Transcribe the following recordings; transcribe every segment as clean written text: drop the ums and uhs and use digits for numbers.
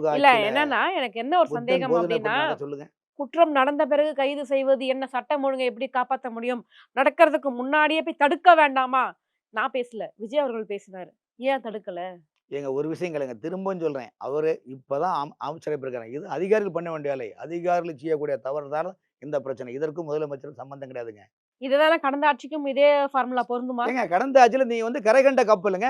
திமுக இல்ல ஆட்சியில என்னன்னா, எனக்கு என்ன ஒரு புத்தன் சந்தேகம் போதனை அப்டின்னா, பண்ணாங்க சொல்லுங்க. குற்றம் நடந்த பிறகு கைது செய்வது என்ன? சட்டம் ஒழுங்கை எப்படி காப்பாத்த முடியும்? நடக்கிறதுக்கு முன்னாடியே போய் தடுக்க வேண்டாமா? நான் பேசல. விஜய் அவர்கள் பேசினாரு. ஏன் தடுக்கல? ஏங்க ஒரு விஷயம் கேளுங்க. திரும்பவும் சொல்றேன். அவரு இப்பதான் அமைச்சரா இருக்காரு. இது அதிகாரிகள் பண்ண வேண்டிய வேலை. அதிகாரிகள் செய்யக்கூடிய தவறுதால இந்த பிரச்சனை. இதற்கும் முதலமைச்சருக்கும் சம்பந்தம் கிடையாதுங்க. இதுதானே கடந்த ஆட்சிக்கும் இதே ஃபார்முலா பொருந்துமா? ஏங்க கடந்த ஆட்சியில நீ வந்து கரை கண்ட கப்பலுங்க.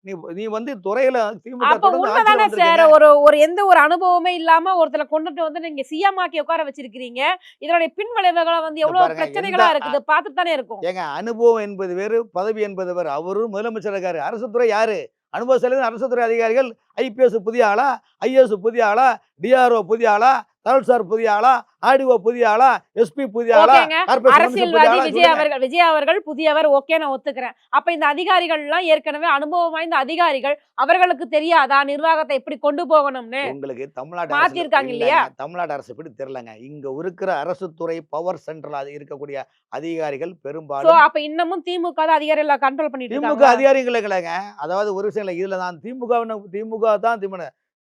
நீ நீ வந்து துறையில திமுக அப்ப தொடர்ந்து ஆட்சியில உண்மைதானே சார். வந்திருக்குங்க. ஒரு ஒரு எந்த ஒரு அனுபவமே இல்லாம ஒருத்தர கொண்டுட்டு வந்து நீங்க சிஎம் ஆக்கி உட்கார வச்சிருக்கிறீங்க. இதனுடைய பின் விளைவுகள வந்து இங்க எவ்வளோ பாருங்க. எந்த பிரச்சனைகளா இருக்குது. பார்த்துட்டு தானே இருக்கோம். ஏங்க அனுபவம் என்பது வேறு, பதவி என்பது வேறு. அவரும் முதலமைச்சர் இருக்காரு. அரசு துறை யாரு? அனுபவசாலிகள் அரசு துறை அதிகாரிகள். ஐபிஎஸ் புதிய ஆளா? ஐஏஎஸ் புதிய ஆளா? டிஆர்ஓ புதிய ஆளா? தகவல்சார் புதிய ஆளா? ஆர்டிஓ புதிய ஆளா? எஸ்பி புதிய ஆளா? ஓகேங்க. கார்ப்பரேஷன் கமிஷனர் புதிய அரசியல்வாதி ஆளா? விஜய் சொல்லுங்க. அவர்கள் விஜய் அவர்கள் புதியவர். ஓகே நான் ஒத்துக்கிறேன். அப்ப இந்த அதிகாரிகள்லாம் ஏற்கனவே அனுபவம் வாய்ந்த அதிகாரிகள். அவர்களுக்கு தெரியாதா நிர்வாகத்த எப்படி கொண்டு போகணும்னு? உங்களுக்கு தமிழ்நாடு அரசுல மாத்திருக்காங்க இல்லையா? இல்லங்க. தமிழ்நாடு அரசு எப்படி தெரியலங்க. இங்க இருக்கிற அரசு துறை பவர் சென்ட்ரல் அது இருக்கக்கூடிய அதிகாரிகள் பெரும்பாலும் அப்ப இன்னமும் திமுக தான் அதிகாரிகள கண்ட்ரோல் பண்ணிட்டு திமுக இருக்காங்களா? அதிகாரிகளேங்க. அதாவது ஒரு விஷயம் இல்ல. இதுல நான் திமுக தான்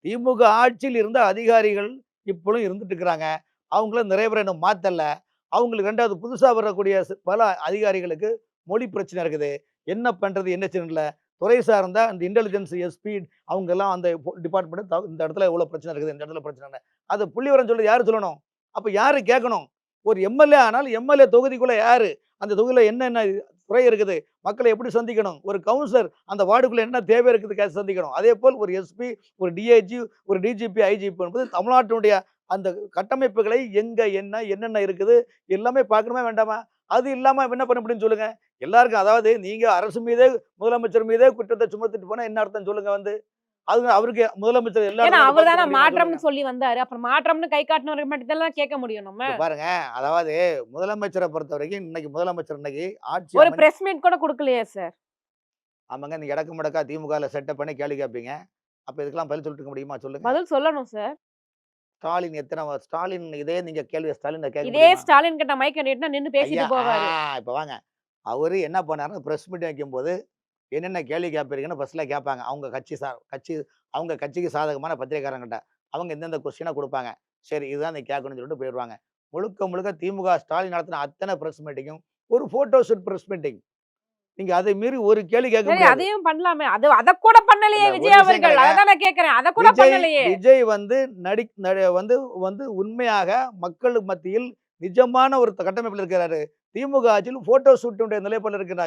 திமுக ஆட்சியில் இருந்த அதிகாரிகள் இப்பவும் இருந்துட்டு இருக்கிறாங்க. அவங்கள நிறைய பேர் இன்னும் மாத்தல. அவங்களுக்கு 2வது புதுசா வரக்கூடிய பல அதிகாரிகளுக்கு மொழி பிரச்சனை இருக்குது. என்ன பண்றது? என்ன செய்யணும்ல. துறை சார்ந்த அந்த இன்டெலிஜென்ஸ் எஸ்பி அவங்கலாம் அந்த டிபார்ட்மெண்ட் இந்த இடத்துல இவ்வளவு பிரச்சனை இருக்குது. இந்த இடத்துல பிரச்சனை. அது புள்ளிவிவரம் சொல்றது யாரு சொல்லணும்? அப்ப யாரு கேட்கணும்? ஒரு எம்எல்ஏ ஆனால் எம்எல்ஏ தொகுதிக்குள்ள யாரு? அந்த தொகுதியில என்னென்ன குறை இருக்குது? மக்களை எப்படி சந்திக்கணும்? ஒரு கவுன்சிலர் அந்த வார்டுக்குள்ள என்ன தேவை இருக்குது சந்திக்கணும். அதேபோல் ஒரு எஸ்பி, ஒரு டிஐஜி, ஒரு டிஜிபி, ஐஜிபி என்பது தமிழ்நாட்டினுடைய அந்த கட்டமைப்புகளை எங்க என்னென்ன இருக்குது எல்லாமே பார்க்கணுமா வேண்டாமா? அது இல்லாம என்ன பண்ண முடியும்னு சொல்லுங்க. எல்லாருக்கும் அதாவது நீங்க அரசு மீதே முதலமைச்சர் மீதே குற்றத்த சுமத்திட்டு போனா என்ன அர்த்தம் சொல்லுங்க வந்து? அது அவருக்கு முதலமைச்சர் எல்லா ஏன்னா இடத்துலயும் அவர் பார்க்க தானே முடியுமா சொல்லுங்க? மாற்றம்னு சொல்லி வந்தாரு. அப்புறம் மாற்றம்னு கை காட்டினவருக்கு மட்டும் தான் கேட்க முடியும் நம்ம. இப்ப பாருங்க, அதாவது முதலமைச்சர பொறுத்தவரைக்கும் இன்னைக்கு முதலமைச்சர் இன்னைக்கு ஆட்சி ஒரு பிரஸ் மீட் கூட குடுக்கலையே சார். ஆமாங்க. நீங்க எடக்கு முடக்கா திமுகல செட்டப் பண்ணி கேள்வி கேட்பீங்க. அப்ப இதுக்கெல்லாம் பதில் சொல்லிட்டு இருக்க முடியுமா சொல்லுங்க? பதில் சொல்லணும் சார். ஸ்டாலின் இதே நீங்க கேள்விய ஸ்டாலின்ட்ட கேட்க இதே முடியுமா? ஸ்டாலின் கிட்ட மைக்க நீட்டுனா நின்னு ஐயா பேசிட்டு போவாரு. இப்ப வாங்க. அவரு என்ன பண்ணாருன்னா பிரஸ் மீட் வைக்கும்போது, என்னென்ன கேள்வி கேட்பீங்கன்னு ஃபர்ஸ்ட்ல கேட்பாங்க. அவங்க கட்சிக்கு சாதகமான பத்திரிக்கையாளர்கிட்ட. அவங்க எந்தெந்த கொஸ்டின குடுப்பாங்க. சரி இதுதான் நீ கேட்கணும்னு சொல்லிட்டு போயிருவாங்க. முழுக்க முழுக்க திமுக ஸ்டாலின் நடத்தின அத்தனை பிரஸ் மீட்டிங்கும் ஒரு போட்டோ ஷூட் பிரஸ் மீட்டிங். நீங்க அதை மீறி ஒரு கேள்வி கேட்க சரி முடியாது. அதையும் பண்ணலாமே. அத கூட பண்ணலையே இல்ல ஒரு விஜய் விஷயம் அவர்கள். கேளுங்க. அததான் நான் கேட்கிறேன். அத கூட விஜய் பண்ணலையே. விஜய் வந்து வந்து உண்மையாக மக்கள் மத்தியில் நிஜமான ஒரு கட்டமைப்பில் இருக்கிறாரு. திமுக ஆட்சியில் போட்டோ ஷூட்டுடைய நிலைப்பாடுல இருக்கிறார்.